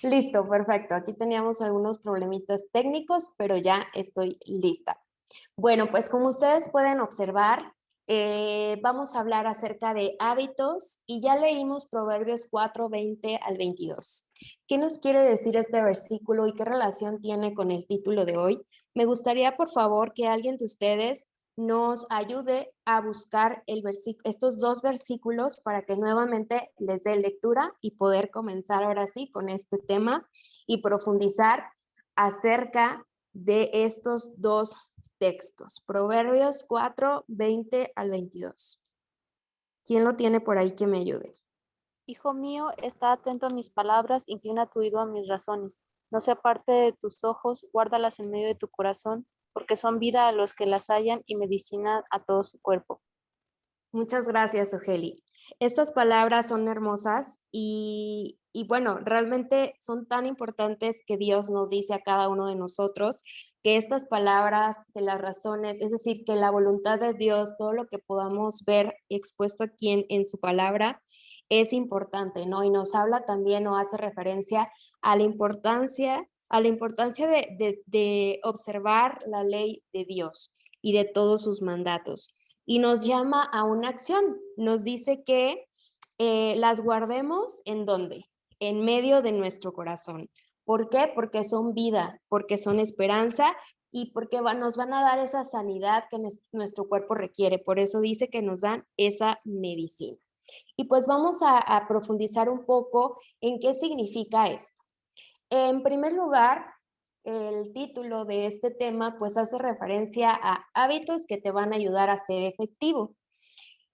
Listo, perfecto. Aquí teníamos algunos problemitas técnicos, pero ya estoy lista. Bueno, pues como ustedes pueden observar, vamos a hablar acerca de hábitos y ya leímos Proverbios 4:20 al 22. ¿Qué nos quiere decir este versículo y qué relación tiene con el título de hoy? Me gustaría, por favor, que alguien de ustedes nos ayude a buscar estos dos versículos para que nuevamente les dé lectura y poder comenzar ahora sí con este tema y profundizar acerca de estos dos textos. Proverbios 4:20 al 22. ¿Quién lo tiene por ahí que me ayude? Hijo mío, está atento a mis palabras, inclina tu oído a mis razones. No se aparte de tus ojos, guárdalas en medio de tu corazón, porque son vida a los que las hallan y medicina a todo su cuerpo. Muchas gracias, Ogeli. Estas palabras son hermosas y bueno, realmente son tan importantes que Dios nos dice a cada uno de nosotros que estas palabras, que las razones, es decir, que la voluntad de Dios, todo lo que podamos ver expuesto aquí en su palabra, es importante, ¿no? Y nos habla también o hace referencia a la importancia de observar la ley de Dios y de todos sus mandatos y nos llama a una acción. Nos dice que las guardemos ¿en dónde? En medio de nuestro corazón. ¿Por qué? Porque son vida, porque son esperanza y porque nos van a dar esa sanidad que nuestro cuerpo requiere. Por eso dice que nos dan esa medicina. Y pues vamos a profundizar un poco en qué significa esto. En primer lugar, el título de este tema pues hace referencia a hábitos que te van a ayudar a ser efectivo.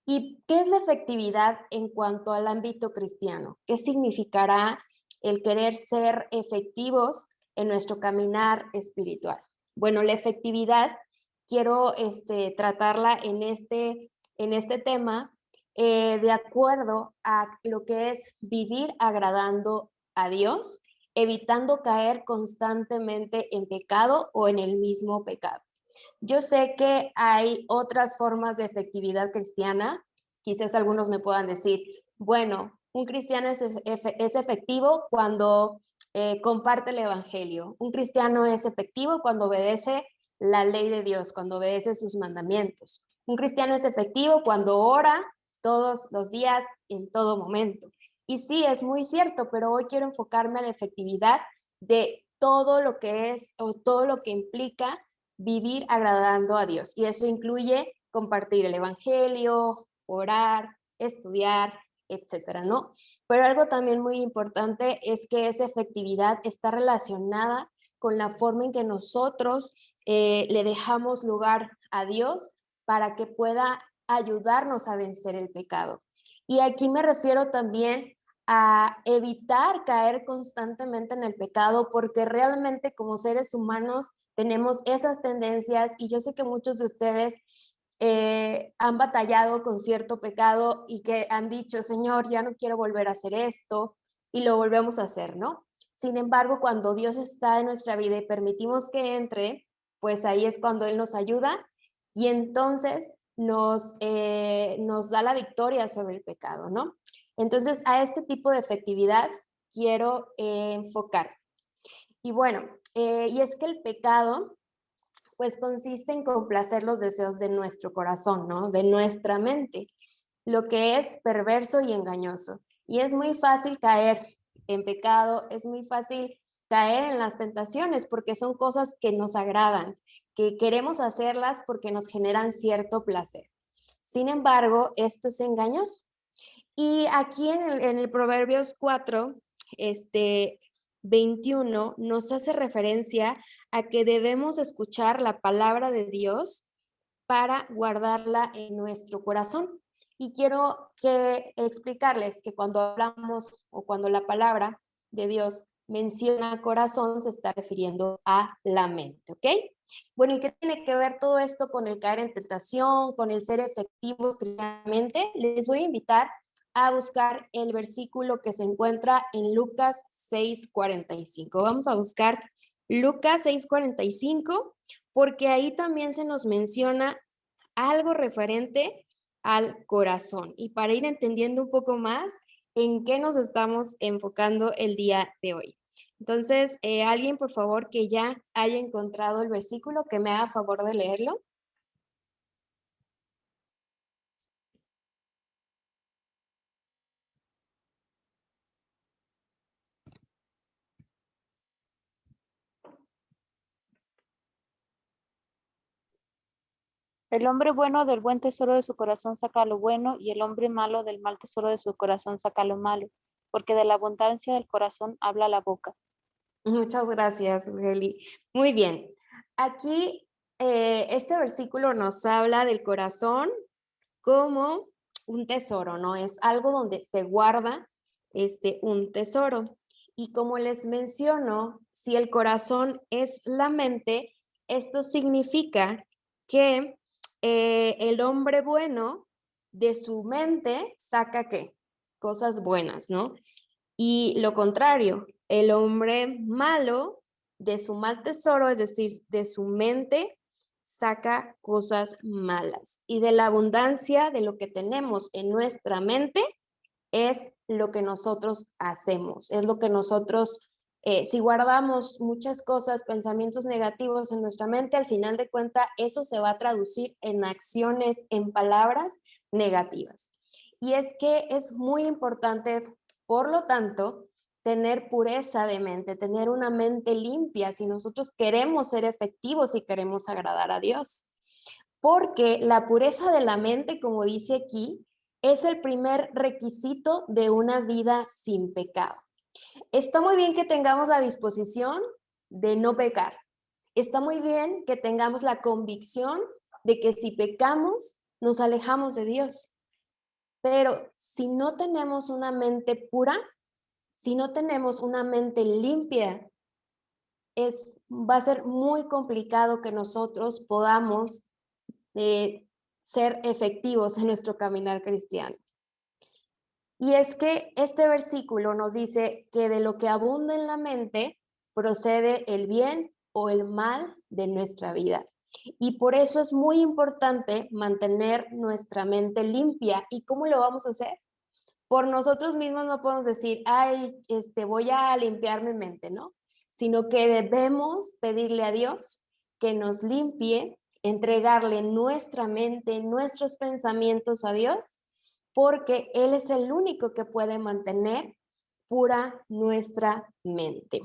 ¿Y qué es la efectividad en cuanto al ámbito cristiano? ¿Qué significará el querer ser efectivos en nuestro caminar espiritual? Bueno, la efectividad quiero tratarla en este tema de acuerdo a lo que es vivir agradando a Dios, evitando caer constantemente en pecado o en el mismo pecado. Yo sé que hay otras formas de efectividad cristiana. Quizás algunos me puedan decir, bueno, un cristiano es efectivo cuando comparte el evangelio. Un cristiano es efectivo cuando obedece la ley de Dios, cuando obedece sus mandamientos. Un cristiano es efectivo cuando ora todos los días, en todo momento. Y sí, es muy cierto, pero hoy quiero enfocarme en la efectividad de todo lo que es o todo lo que implica vivir agradando a Dios. Y eso incluye compartir el evangelio, orar, estudiar, etcétera, ¿no? Pero algo también muy importante es que esa efectividad está relacionada con la forma en que nosotros le dejamos lugar a Dios para que pueda ayudarnos a vencer el pecado. Y aquí me refiero también a evitar caer constantemente en el pecado, porque realmente como seres humanos tenemos esas tendencias y yo sé que muchos de ustedes han batallado con cierto pecado y que han dicho, Señor, ya no quiero volver a hacer esto y lo volvemos a hacer, ¿no? Sin embargo, cuando Dios está en nuestra vida y permitimos que entre, pues ahí es cuando Él nos ayuda y entonces nos da la victoria sobre el pecado, ¿no? Entonces, a este tipo de efectividad quiero enfocar. Y bueno, y es que el pecado, pues consiste en complacer los deseos de nuestro corazón, ¿no? De nuestra mente, lo que es perverso y engañoso. Y es muy fácil caer en pecado, es muy fácil caer en las tentaciones porque son cosas que nos agradan, que queremos hacerlas porque nos generan cierto placer. Sin embargo, esto es engañoso. Y aquí en el Proverbios 4, 21, nos hace referencia a que debemos escuchar la palabra de Dios para guardarla en nuestro corazón. Y quiero explicarles que cuando hablamos o cuando la palabra de Dios menciona corazón, se está refiriendo a la mente, ¿ok? Bueno, ¿y qué tiene que ver todo esto con el caer en tentación, con el ser efectivos cristianamente? Les voy a invitar a buscar el versículo que se encuentra en Lucas 6:45. Vamos a buscar Lucas 6:45 porque ahí también se nos menciona algo referente al corazón y para ir entendiendo un poco más en qué nos estamos enfocando el día de hoy. Entonces, alguien, por favor, que ya haya encontrado el versículo, que me haga favor de leerlo. El hombre bueno del buen tesoro de su corazón saca lo bueno, y el hombre malo del mal tesoro de su corazón saca lo malo, porque de la abundancia del corazón habla la boca. Muchas gracias, Ugeli. Muy bien. Aquí, este versículo nos habla del corazón como un tesoro, ¿no? Es algo donde se guarda un tesoro. Y como les menciono, si el corazón es la mente, esto significa que el hombre bueno de su mente saca ¿qué? Cosas buenas, ¿no? Y lo contrario, el hombre malo de su mal tesoro, es decir, de su mente, saca cosas malas. Y de la abundancia de lo que tenemos en nuestra mente es lo que nosotros hacemos, es lo que nosotros, si guardamos muchas cosas, pensamientos negativos en nuestra mente, al final de cuentas eso se va a traducir en acciones, en palabras negativas. Y es que es muy importante, por lo tanto, tener pureza de mente, tener una mente limpia si nosotros queremos ser efectivos y queremos agradar a Dios. Porque la pureza de la mente, como dice aquí, es el primer requisito de una vida sin pecado. Está muy bien que tengamos la disposición de no pecar. Está muy bien que tengamos la convicción de que si pecamos, nos alejamos de Dios. Pero si no tenemos una mente pura, si no tenemos una mente limpia, va a ser muy complicado que nosotros podamos ser efectivos en nuestro caminar cristiano. Y es que este versículo nos dice que de lo que abunda en la mente procede el bien o el mal de nuestra vida. Y por eso es muy importante mantener nuestra mente limpia. ¿Y cómo lo vamos a hacer? Por nosotros mismos no podemos decir, ay, voy a limpiar mi mente, ¿no? Sino que debemos pedirle a Dios que nos limpie, entregarle nuestra mente, nuestros pensamientos a Dios, porque Él es el único que puede mantener pura nuestra mente.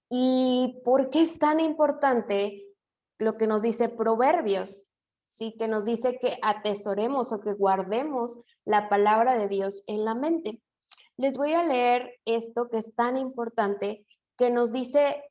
¿Y por qué es tan importante lo que nos dice Proverbios? Sí, que nos dice que atesoremos o que guardemos la palabra de Dios en la mente. Les voy a leer esto que es tan importante, que nos dice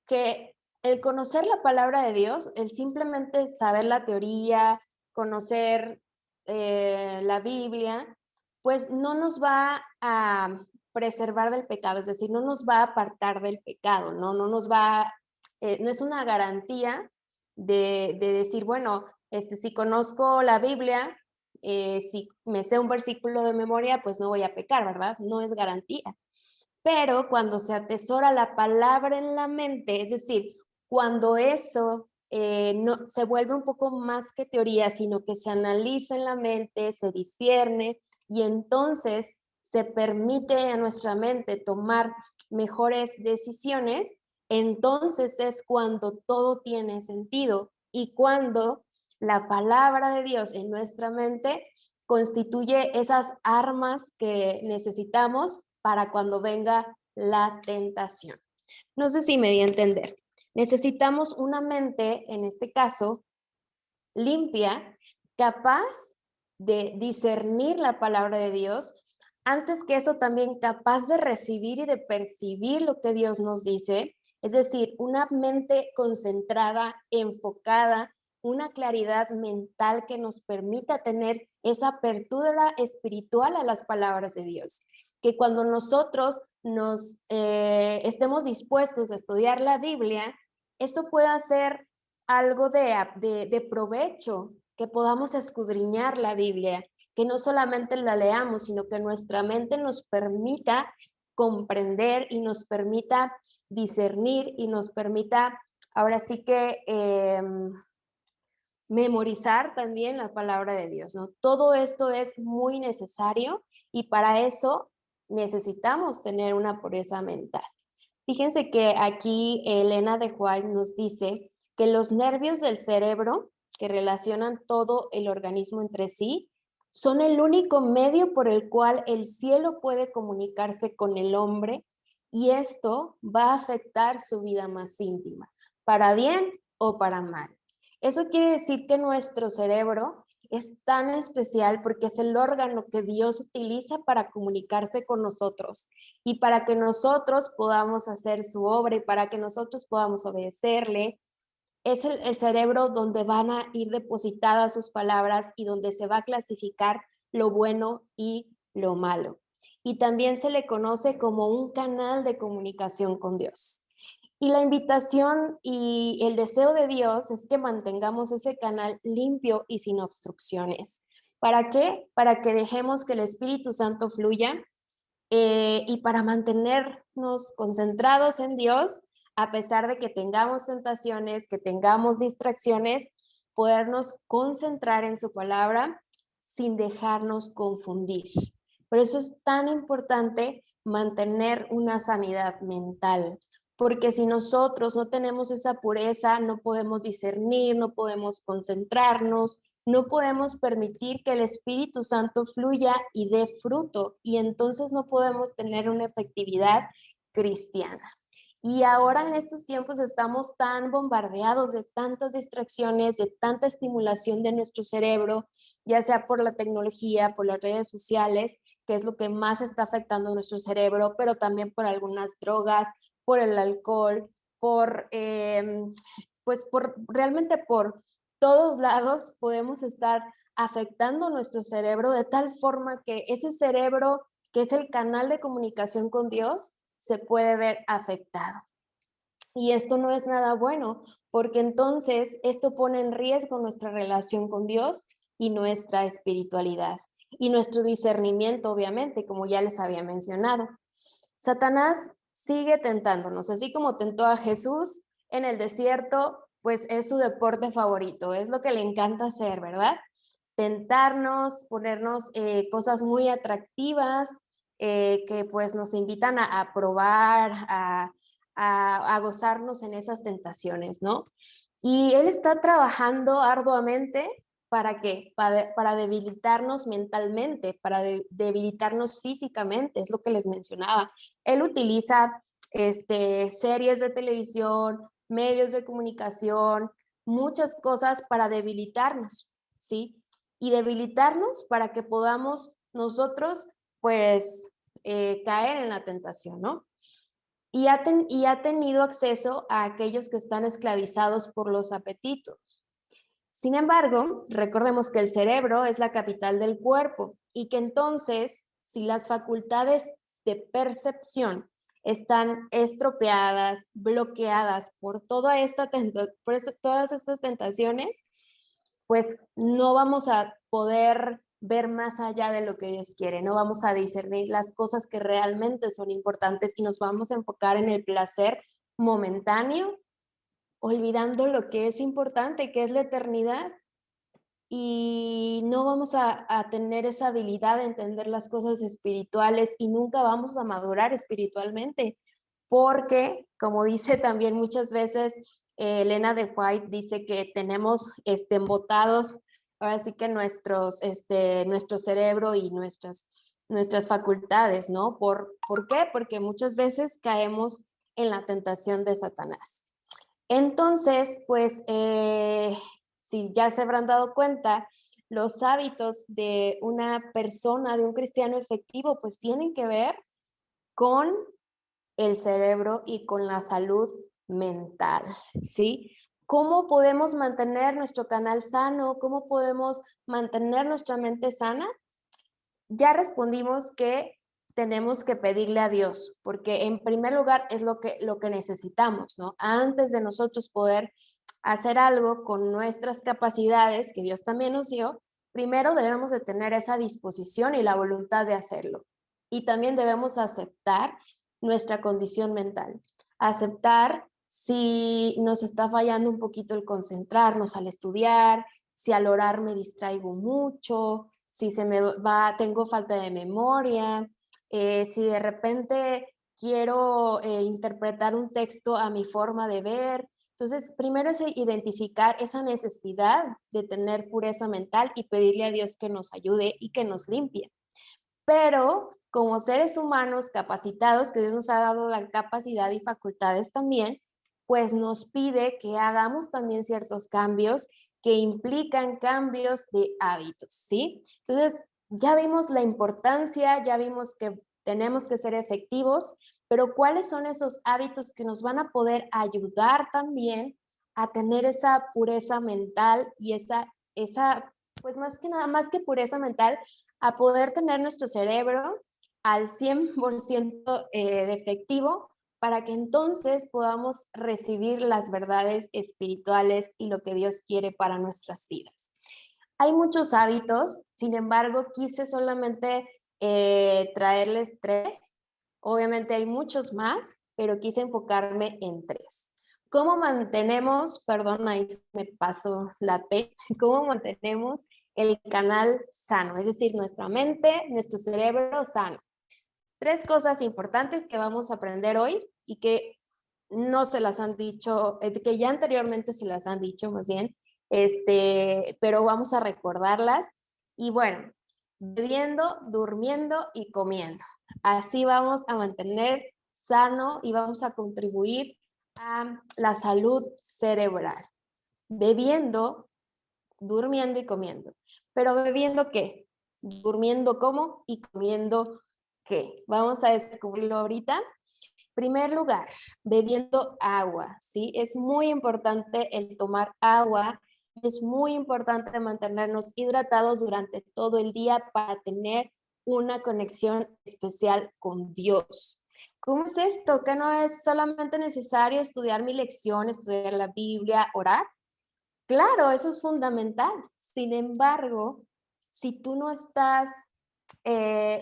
que el conocer la palabra de Dios, el simplemente saber la teoría, conocer la Biblia, pues no nos va a preservar del pecado, es decir, no nos va a apartar del pecado, no nos va, no es una garantía de decir, bueno, si conozco la Biblia, si me sé un versículo de memoria, pues no voy a pecar, ¿verdad? No es garantía. Pero cuando se atesora la palabra en la mente, es decir, cuando eso no, se vuelve un poco más que teoría, sino que se analiza en la mente, se discierne y entonces se permite a nuestra mente tomar mejores decisiones, entonces es cuando todo tiene sentido y cuando la palabra de Dios en nuestra mente constituye esas armas que necesitamos para cuando venga la tentación. No sé si me di a entender. Necesitamos una mente, en este caso, limpia, capaz de discernir la palabra de Dios. Antes que eso, también capaz de recibir y de percibir lo que Dios nos dice. Es decir, una mente concentrada, enfocada, una claridad mental que nos permita tener esa apertura espiritual a las palabras de Dios. Que cuando nosotros nos estemos dispuestos a estudiar la Biblia, eso pueda ser algo de provecho, que podamos escudriñar la Biblia, que no solamente la leamos, sino que nuestra mente nos permita comprender y nos permita discernir y nos permita, ahora sí que memorizar también la palabra de Dios, ¿no? Todo esto es muy necesario y para eso necesitamos tener una pureza mental. Fíjense que aquí Elena de White nos dice que los nervios del cerebro que relacionan todo el organismo entre sí son el único medio por el cual el cielo puede comunicarse con el hombre y esto va a afectar su vida más íntima, para bien o para mal. Eso quiere decir que nuestro cerebro es tan especial porque es el órgano que Dios utiliza para comunicarse con nosotros y para que nosotros podamos hacer su obra y para que nosotros podamos obedecerle. Es el cerebro donde van a ir depositadas sus palabras y donde se va a clasificar lo bueno y lo malo. Y también se le conoce como un canal de comunicación con Dios. Y la invitación y el deseo de Dios es que mantengamos ese canal limpio y sin obstrucciones. ¿Para qué? Para que dejemos que el Espíritu Santo fluya y para mantenernos concentrados en Dios, a pesar de que tengamos tentaciones, que tengamos distracciones, podernos concentrar en su palabra sin dejarnos confundir. Por eso es tan importante mantener una sanidad mental, porque si nosotros no tenemos esa pureza, no podemos discernir, no podemos concentrarnos, no podemos permitir que el Espíritu Santo fluya y dé fruto, y entonces no podemos tener una efectividad cristiana. Y ahora en estos tiempos estamos tan bombardeados de tantas distracciones, de tanta estimulación de nuestro cerebro, ya sea por la tecnología, por las redes sociales, que es lo que más está afectando nuestro cerebro, pero también por algunas drogas, por el alcohol, pues realmente por todos lados podemos estar afectando nuestro cerebro de tal forma que ese cerebro, que es el canal de comunicación con Dios, se puede ver afectado. Y esto no es nada bueno, porque entonces esto pone en riesgo nuestra relación con Dios y nuestra espiritualidad y nuestro discernimiento, obviamente, como ya les había mencionado. Satanás sigue tentándonos, así como tentó a Jesús en el desierto, pues es su deporte favorito, es lo que le encanta hacer, ¿verdad? Tentarnos, ponernos cosas muy atractivas que pues nos invitan a probar, a gozarnos en esas tentaciones, ¿no? Y él está trabajando arduamente. ¿Para qué? Para debilitarnos mentalmente, para debilitarnos físicamente, es lo que les mencionaba. Él utiliza series de televisión, medios de comunicación, muchas cosas para debilitarnos, ¿sí? Y debilitarnos para que podamos nosotros, pues, caer en la tentación, ¿no? Y ha tenido acceso a aquellos que están esclavizados por los apetitos. Sin embargo, recordemos que el cerebro es la capital del cuerpo y que entonces, si las facultades de percepción están estropeadas, bloqueadas por todas estas tentaciones, pues no vamos a poder ver más allá de lo que Dios quiere, no vamos a discernir las cosas que realmente son importantes y nos vamos a enfocar en el placer momentáneo, olvidando lo que es importante, que es la eternidad. Y no vamos a tener esa habilidad de entender las cosas espirituales y nunca vamos a madurar espiritualmente, porque, como dice también muchas veces Elena de White, dice que tenemos embotados, ahora sí que nuestro cerebro y nuestras facultades, ¿no? ¿Por qué? Porque muchas veces caemos en la tentación de Satanás. Entonces, pues, si ya se habrán dado cuenta, los hábitos de una persona, de un cristiano efectivo, pues tienen que ver con el cerebro y con la salud mental, ¿sí? ¿Cómo podemos mantener nuestro canal sano? ¿Cómo podemos mantener nuestra mente sana? Ya respondimos que tenemos que pedirle a Dios, porque en primer lugar es lo que necesitamos, ¿no? Antes de nosotros poder hacer algo con nuestras capacidades que Dios también nos dio, primero debemos de tener esa disposición y la voluntad de hacerlo. Y también debemos aceptar nuestra condición mental, aceptar si nos está fallando un poquito el concentrarnos al estudiar, si al orar me distraigo mucho, si se me va, tengo falta de memoria, si de repente quiero interpretar un texto a mi forma de ver. Entonces, primero es identificar esa necesidad de tener pureza mental y pedirle a Dios que nos ayude y que nos limpie. Pero como seres humanos capacitados, que Dios nos ha dado la capacidad y facultades también, pues nos pide que hagamos también ciertos cambios que implican cambios de hábitos, ¿sí? Entonces, ya vimos la importancia, ya vimos que tenemos que ser efectivos, pero ¿cuáles son esos hábitos que nos van a poder ayudar también a tener esa pureza mental y pues más que nada, más que pureza mental, a poder tener nuestro cerebro al 100% de efectivo para que entonces podamos recibir las verdades espirituales y lo que Dios quiere para nuestras vidas? Hay muchos hábitos, sin embargo, quise solamente traerles tres. Obviamente hay muchos más, pero quise enfocarme en tres. ¿Cómo mantenemos, perdón, ahí me paso la T, cómo mantenemos el canal sano, es decir, nuestra mente, nuestro cerebro sano? Tres cosas importantes que vamos a aprender hoy y que no se las han dicho, que ya anteriormente se las han dicho más bien, pero vamos a recordarlas. Y bueno, bebiendo, durmiendo y comiendo. Así vamos a mantener sano y vamos a contribuir a la salud cerebral. Bebiendo, durmiendo y comiendo. ¿Pero bebiendo qué? ¿Durmiendo cómo? Y comiendo qué. Vamos a descubrirlo ahorita. Primer lugar, bebiendo agua, ¿sí? Es muy importante el tomar agua. Es muy importante mantenernos hidratados durante todo el día para tener una conexión especial con Dios. ¿Cómo es esto? ¿Que no es solamente necesario estudiar mi lección, estudiar la Biblia, orar? Claro, eso es fundamental. Sin embargo, si tú no estás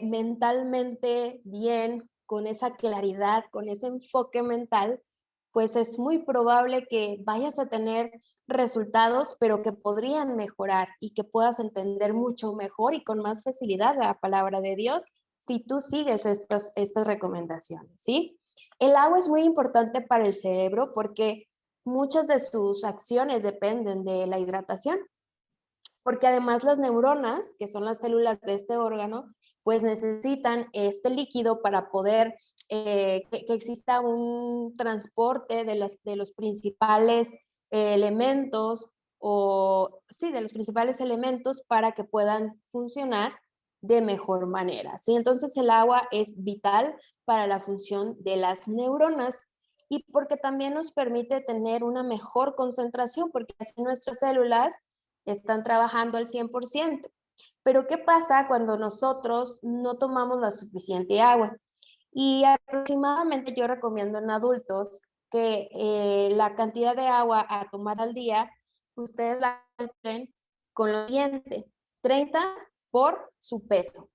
mentalmente bien, con esa claridad, con ese enfoque mental, pues es muy probable que vayas a tener resultados, pero que podrían mejorar y que puedas entender mucho mejor y con más facilidad la palabra de Dios si tú sigues estas recomendaciones, ¿sí? El agua es muy importante para el cerebro porque muchas de sus acciones dependen de la hidratación, porque además las neuronas, que son las células de este órgano, pues necesitan este líquido para poder que exista un transporte de los principales elementos o sí, de los principales elementos para que puedan funcionar de mejor manera, ¿sí? Entonces el agua es vital para la función de las neuronas y porque también nos permite tener una mejor concentración, porque así nuestras células están trabajando al 100%. Pero ¿qué pasa cuando nosotros no tomamos la suficiente agua? Y aproximadamente yo recomiendo en adultos que la cantidad de agua a tomar al día, ustedes la calculen con lo siguiente: 30 por su peso.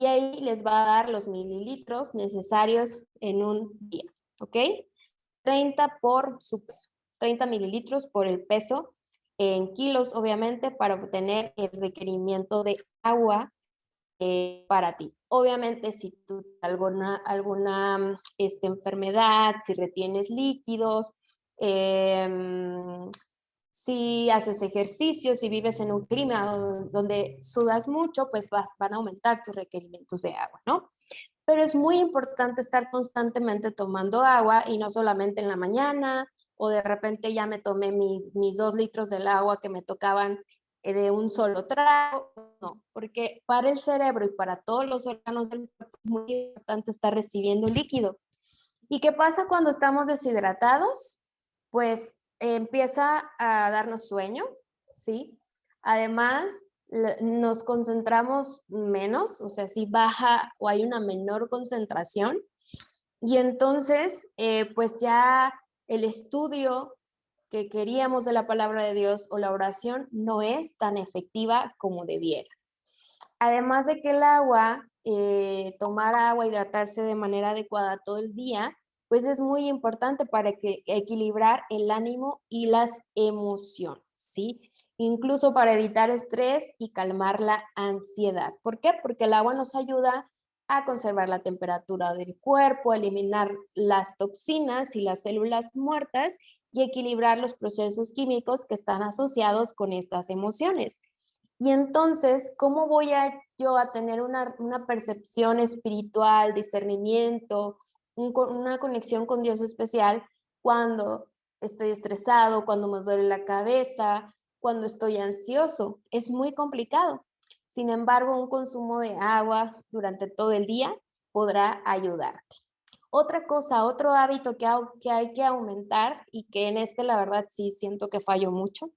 Y ahí les va a dar los mililitros necesarios en un día, ¿ok? 30 por su peso, 30 mililitros por el peso en kilos, obviamente, para obtener el requerimiento de agua para ti. Obviamente, si tú alguna enfermedad, si retienes líquidos, si haces ejercicio, si vives en un clima donde sudas mucho, pues van a aumentar tus requerimientos de agua, ¿no? Pero es muy importante estar constantemente tomando agua y no solamente en la mañana o de repente ya me tomé mis 2 litros del agua que me tocaban de un solo trago, no, porque para el cerebro y para todos los órganos del cuerpo es muy importante estar recibiendo líquido. ¿Y qué pasa cuando estamos deshidratados? Pues empieza a darnos sueño, ¿sí? Además, nos concentramos menos, o sea, si baja o hay una menor concentración. Y entonces, pues ya el estudio que queríamos de la palabra de Dios o la oración no es tan efectiva como debiera. Además de que el agua, tomar agua, hidratarse de manera adecuada todo el día, pues es muy importante para equilibrar el ánimo y las emociones, ¿sí? Incluso para evitar estrés y calmar la ansiedad. ¿Por qué? Porque el agua nos ayuda a conservar la temperatura del cuerpo, a eliminar las toxinas y las células muertas y equilibrar los procesos químicos que están asociados con estas emociones. Y entonces, ¿cómo voy yo a tener una percepción espiritual, discernimiento, una conexión con Dios especial cuando estoy estresado, cuando me duele la cabeza, cuando estoy ansioso? Es muy complicado. Sin embargo, un consumo de agua durante todo el día podrá ayudarte. Otra cosa, otro hábito que hay que aumentar y que en este la verdad sí siento que fallo mucho,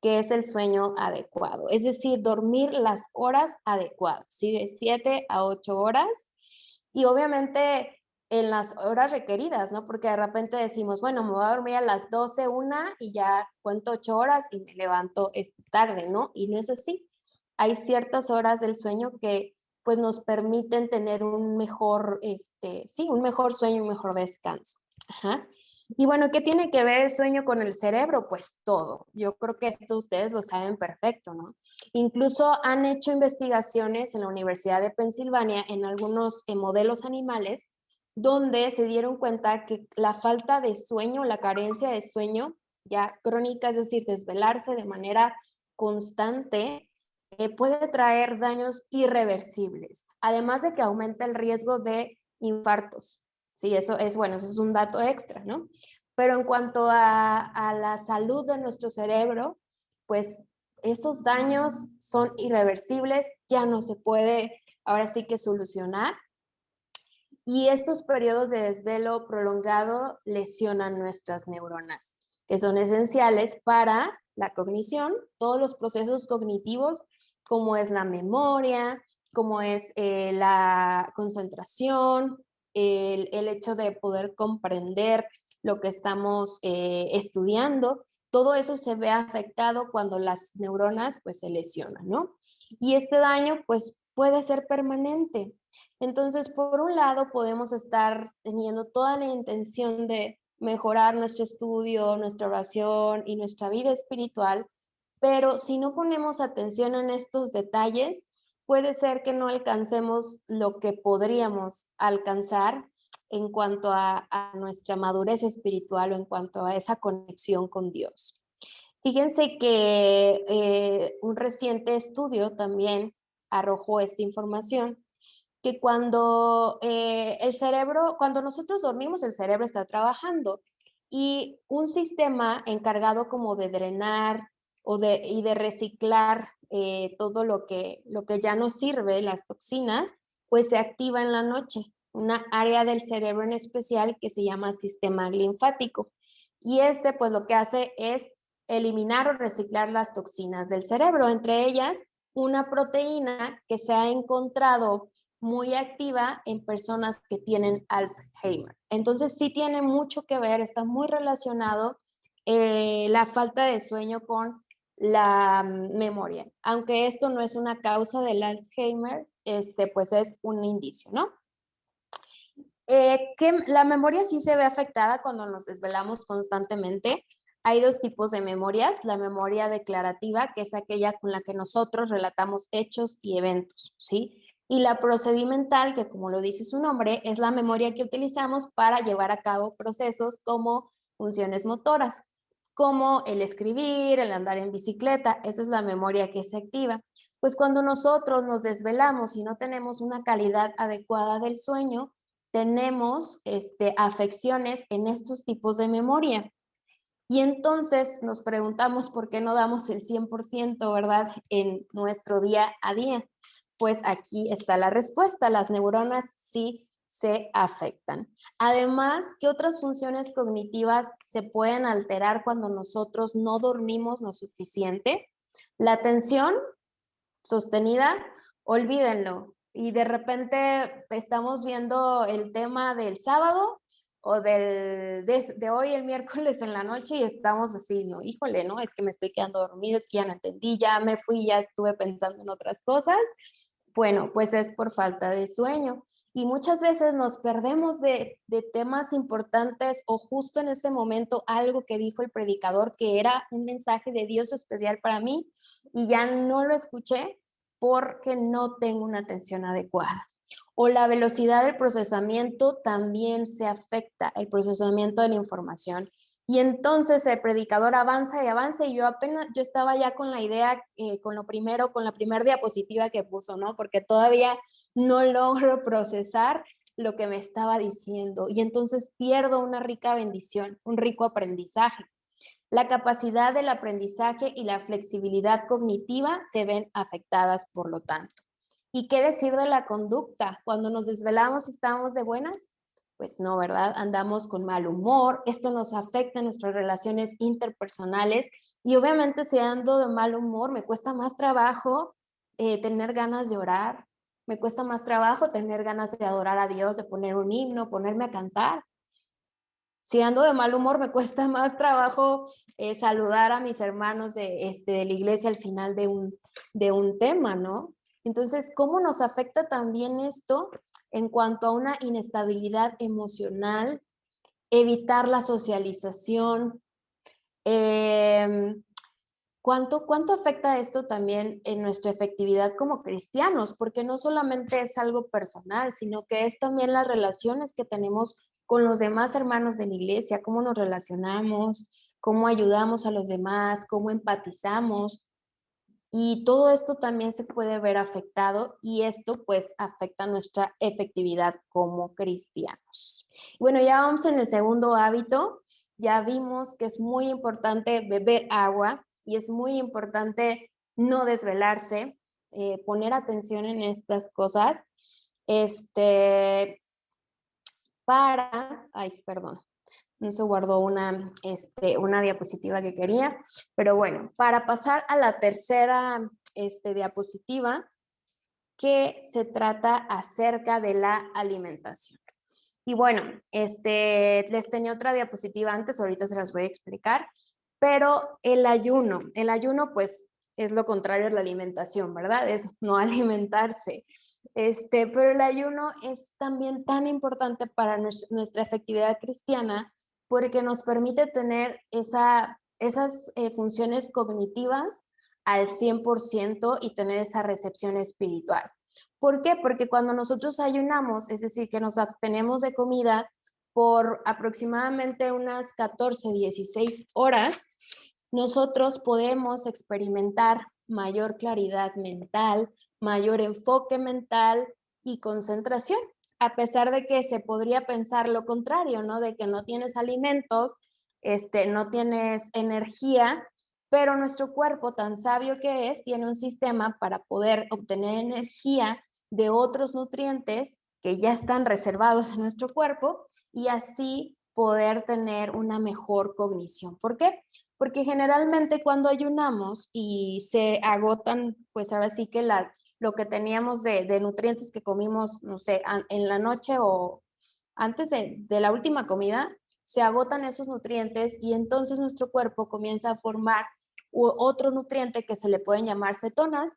que es el sueño adecuado. Es decir, dormir las horas adecuadas, ¿sí? De 7 a 8 horas y obviamente en las horas requeridas, ¿no? Porque de repente decimos, bueno, me voy a dormir a las 12, 1 y ya cuento 8 horas y me levanto tarde, ¿no? Y no es así. Hay ciertas horas del sueño que pues nos permiten tener un mejor, sí, un mejor sueño, un mejor descanso. Ajá. Y bueno, ¿qué tiene que ver el sueño con el cerebro? Pues todo. Yo creo que esto ustedes lo saben perfecto, ¿no? Incluso han hecho investigaciones en la Universidad de Pensilvania en algunos modelos animales donde se dieron cuenta que la falta de sueño, la carencia de sueño ya crónica, es decir, desvelarse de manera constante, puede traer daños irreversibles, además de que aumenta el riesgo de infartos. Sí, eso es bueno, eso es un dato extra, ¿no? Pero en cuanto a la salud de nuestro cerebro, pues esos daños son irreversibles, ya no se puede ahora sí que solucionar. Y estos periodos de desvelo prolongado lesionan nuestras neuronas, que son esenciales para la cognición, todos los procesos cognitivos, como es la memoria, como es la concentración, el hecho de poder comprender lo que estamos estudiando, todo eso se ve afectado cuando las neuronas pues se lesionan, ¿no? Y este daño pues puede ser permanente. Entonces, por un lado, podemos estar teniendo toda la intención de mejorar nuestro estudio, nuestra oración y nuestra vida espiritual, pero si no ponemos atención en estos detalles, puede ser que no alcancemos lo que podríamos alcanzar en cuanto a nuestra madurez espiritual o en cuanto a esa conexión con Dios. Fíjense que un reciente estudio también arrojó esta información que cuando el cerebro, cuando nosotros dormimos, el cerebro está trabajando y un sistema encargado como de drenar y de reciclar todo lo que ya no sirve, las toxinas, pues se activa en la noche, una área del cerebro en especial que se llama sistema linfático. Y pues lo que hace es eliminar o reciclar las toxinas del cerebro, entre ellas una proteína que se ha encontrado muy activa en personas que tienen Alzheimer. Entonces sí tiene mucho que ver, está muy relacionado la falta de sueño con la memoria. Aunque esto no es una causa del Alzheimer, pues es un indicio, ¿no? Que la memoria sí se ve afectada cuando nos desvelamos constantemente. Hay dos tipos de memorias, la memoria declarativa, que es aquella con la que nosotros relatamos hechos y eventos, ¿sí? Y la procedimental, que como lo dice su nombre, es la memoria que utilizamos para llevar a cabo procesos como funciones motoras, como el escribir, el andar en bicicleta, esa es la memoria que se activa. Pues cuando nosotros nos desvelamos y no tenemos una calidad adecuada del sueño, tenemos afecciones en estos tipos de memoria. Y entonces nos preguntamos por qué no damos el 100%, ¿verdad? En nuestro día a día. Pues aquí está la respuesta, las neuronas sí se afectan. Además, ¿qué otras funciones cognitivas se pueden alterar cuando nosotros no dormimos lo suficiente? La atención sostenida, olvídenlo. Y de repente estamos viendo el tema del sábado o de hoy el miércoles en la noche y estamos así, no, híjole, no, es que me estoy quedando dormida, es que ya no entendí, ya me fui, ya estuve pensando en otras cosas. Bueno, pues es por falta de sueño. Y muchas veces nos perdemos de temas importantes o justo en ese momento algo que dijo el predicador que era un mensaje de Dios especial para mí y ya no lo escuché porque no tengo una atención adecuada. O la velocidad del procesamiento también se afecta, el procesamiento de la información. Y entonces el predicador avanza y avanza y yo estaba ya con la idea, con la primera diapositiva que puso, ¿no? Porque todavía no logro procesar lo que me estaba diciendo y entonces pierdo una rica bendición, un rico aprendizaje. La capacidad del aprendizaje y la flexibilidad cognitiva se ven afectadas por lo tanto. ¿Y qué decir de la conducta? Cuando nos desvelamos, ¿estamos de buenas? Pues no, ¿verdad? Andamos con mal humor, esto nos afecta en nuestras relaciones interpersonales y obviamente si ando de mal humor, me cuesta más trabajo tener ganas de orar, me cuesta más trabajo tener ganas de adorar a Dios, de poner un himno, ponerme a cantar. Si ando de mal humor, me cuesta más trabajo saludar a mis hermanos de la iglesia al final de un tema, ¿no? Entonces, ¿cómo nos afecta también esto en cuanto a una inestabilidad emocional, evitar la socialización? ¿Cuánto afecta esto también en nuestra efectividad como cristianos? Porque no solamente es algo personal, sino que es también las relaciones que tenemos con los demás hermanos de la iglesia, cómo nos relacionamos, cómo ayudamos a los demás, cómo empatizamos. Y todo esto también se puede ver afectado y esto pues afecta nuestra efectividad como cristianos. Bueno, ya vamos en el segundo hábito. Ya vimos que es muy importante beber agua y es muy importante no desvelarse, poner atención en estas cosas. Ay, perdón, no se guardó una diapositiva que quería, pero bueno, para pasar a la tercera diapositiva, que se trata acerca de la alimentación. Y bueno, les tenía otra diapositiva antes, ahorita se las voy a explicar, pero el ayuno pues es lo contrario a la alimentación, ¿verdad? Es no alimentarse. Pero el ayuno es también tan importante para nuestra efectividad cristiana porque nos permite tener esas funciones cognitivas al 100% y tener esa recepción espiritual. ¿Por qué? Porque cuando nosotros ayunamos, es decir, que nos abstenemos de comida por aproximadamente unas 14, 16 horas, nosotros podemos experimentar mayor claridad mental, mayor enfoque mental y concentración, a pesar de que se podría pensar lo contrario, ¿no? De que no tienes alimentos, no tienes energía, pero nuestro cuerpo, tan sabio que es, tiene un sistema para poder obtener energía de otros nutrientes que ya están reservados en nuestro cuerpo y así poder tener una mejor cognición. ¿Por qué? Porque generalmente cuando ayunamos y se agotan, pues ahora sí que lo que teníamos de nutrientes que comimos, no sé, en la noche o antes de la última comida, se agotan esos nutrientes y entonces nuestro cuerpo comienza a formar otro nutriente que se le pueden llamar cetonas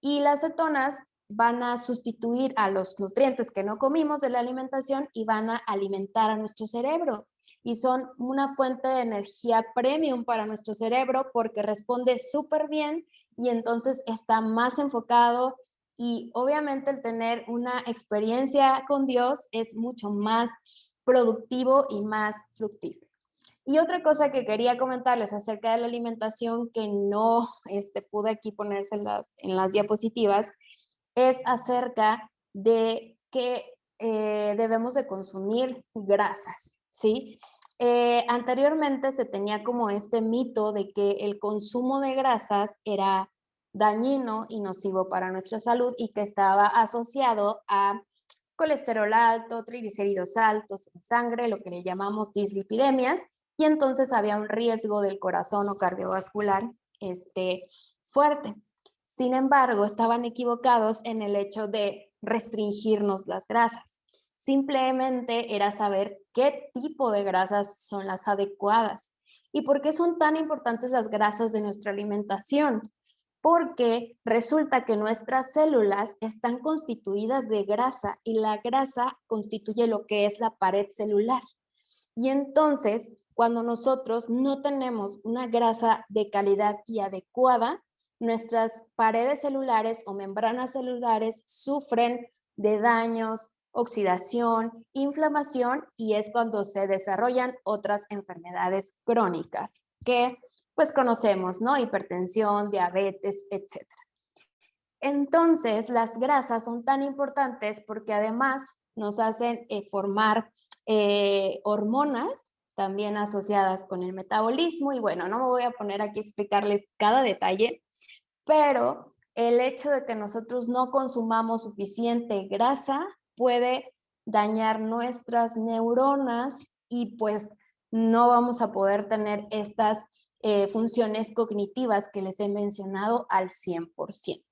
y las cetonas van a sustituir a los nutrientes que no comimos de la alimentación y van a alimentar a nuestro cerebro. Y son una fuente de energía premium para nuestro cerebro porque responde súper bien y entonces está más enfocado y obviamente el tener una experiencia con Dios es mucho más productivo y más fructífero. Y otra cosa que quería comentarles acerca de la alimentación que no pude aquí ponerse en las diapositivas es acerca de que debemos de consumir grasas, ¿sí? Anteriormente se tenía como este mito de que el consumo de grasas era dañino y nocivo para nuestra salud y que estaba asociado a colesterol alto, triglicéridos altos en sangre, lo que le llamamos dislipidemias, y entonces había un riesgo del corazón o cardiovascular fuerte. Sin embargo, estaban equivocados en el hecho de restringirnos las grasas. Simplemente era saber qué tipo de grasas son las adecuadas. ¿Y por qué son tan importantes las grasas de nuestra alimentación? Porque resulta que nuestras células están constituidas de grasa y la grasa constituye lo que es la pared celular. Y entonces, cuando nosotros no tenemos una grasa de calidad y adecuada, nuestras paredes celulares o membranas celulares sufren de daños, oxidación, inflamación, y es cuando se desarrollan otras enfermedades crónicas que pues conocemos, ¿no? Hipertensión, diabetes, etcétera. Entonces, las grasas son tan importantes porque además nos hacen formar hormonas también asociadas con el metabolismo, y bueno, no me voy a poner aquí a explicarles cada detalle, pero el hecho de que nosotros no consumamos suficiente grasa puede dañar nuestras neuronas y pues no vamos a poder tener estas funciones cognitivas que les he mencionado al 100%.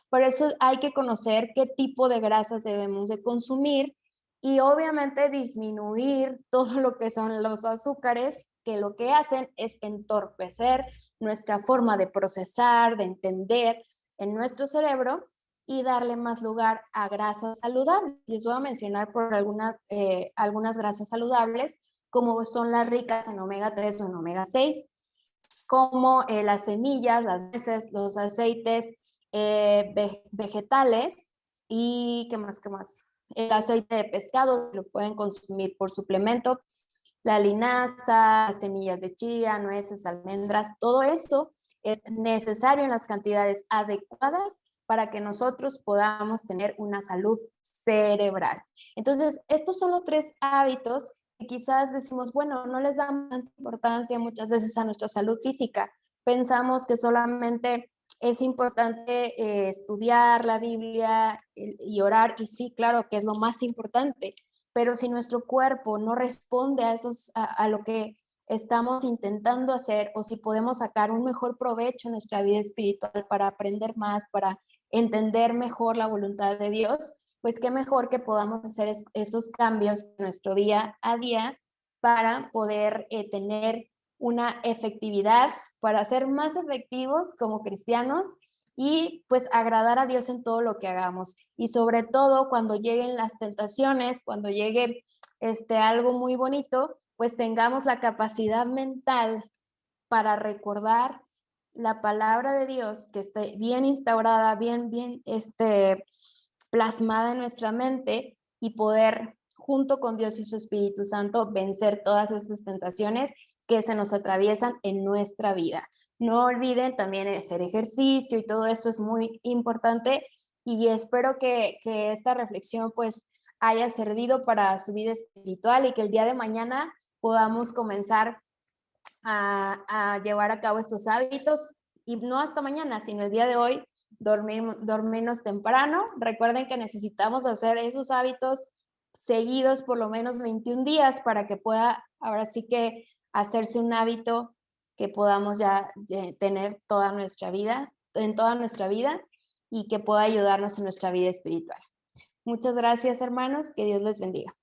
Por eso hay que conocer qué tipo de grasas debemos de consumir y obviamente disminuir todo lo que son los azúcares, que lo que hacen es entorpecer nuestra forma de procesar, de entender en nuestro cerebro y darle más lugar a grasas saludables. Les voy a mencionar por algunas grasas saludables, como son las ricas en omega 3 o en omega 6, como las semillas, las nueces, los aceites vegetales y ¿qué más? ¿Qué más? El aceite de pescado, lo pueden consumir por suplemento, la linaza, semillas de chía, nueces, almendras, todo eso es necesario en las cantidades adecuadas para que nosotros podamos tener una salud cerebral. Entonces, estos son los 3 hábitos que quizás decimos, bueno, no les damos tanta importancia muchas veces a nuestra salud física. Pensamos que solamente es importante estudiar la Biblia y orar, y sí, claro que es lo más importante, pero si nuestro cuerpo no responde a lo que estamos intentando hacer, o si podemos sacar un mejor provecho en nuestra vida espiritual para aprender más, para entender mejor la voluntad de Dios, pues qué mejor que podamos hacer esos cambios en nuestro día a día para poder tener una efectividad, para ser más efectivos como cristianos y pues agradar a Dios en todo lo que hagamos. Y sobre todo cuando lleguen las tentaciones, cuando llegue algo muy bonito, pues tengamos la capacidad mental para recordar la palabra de Dios que esté bien instaurada, bien plasmada en nuestra mente y poder, junto con Dios y su Espíritu Santo, vencer todas esas tentaciones que se nos atraviesan en nuestra vida. No olviden también hacer ejercicio y todo eso es muy importante y espero que esta reflexión pues haya servido para su vida espiritual y que el día de mañana podamos comenzar a llevar a cabo estos hábitos y no hasta mañana, sino el día de hoy, dormirnos temprano. Recuerden que necesitamos hacer esos hábitos seguidos por lo menos 21 días para que pueda ahora sí que hacerse un hábito que podamos ya tener toda nuestra vida, en toda nuestra vida y que pueda ayudarnos en nuestra vida espiritual. Muchas gracias, hermanos. Que Dios les bendiga.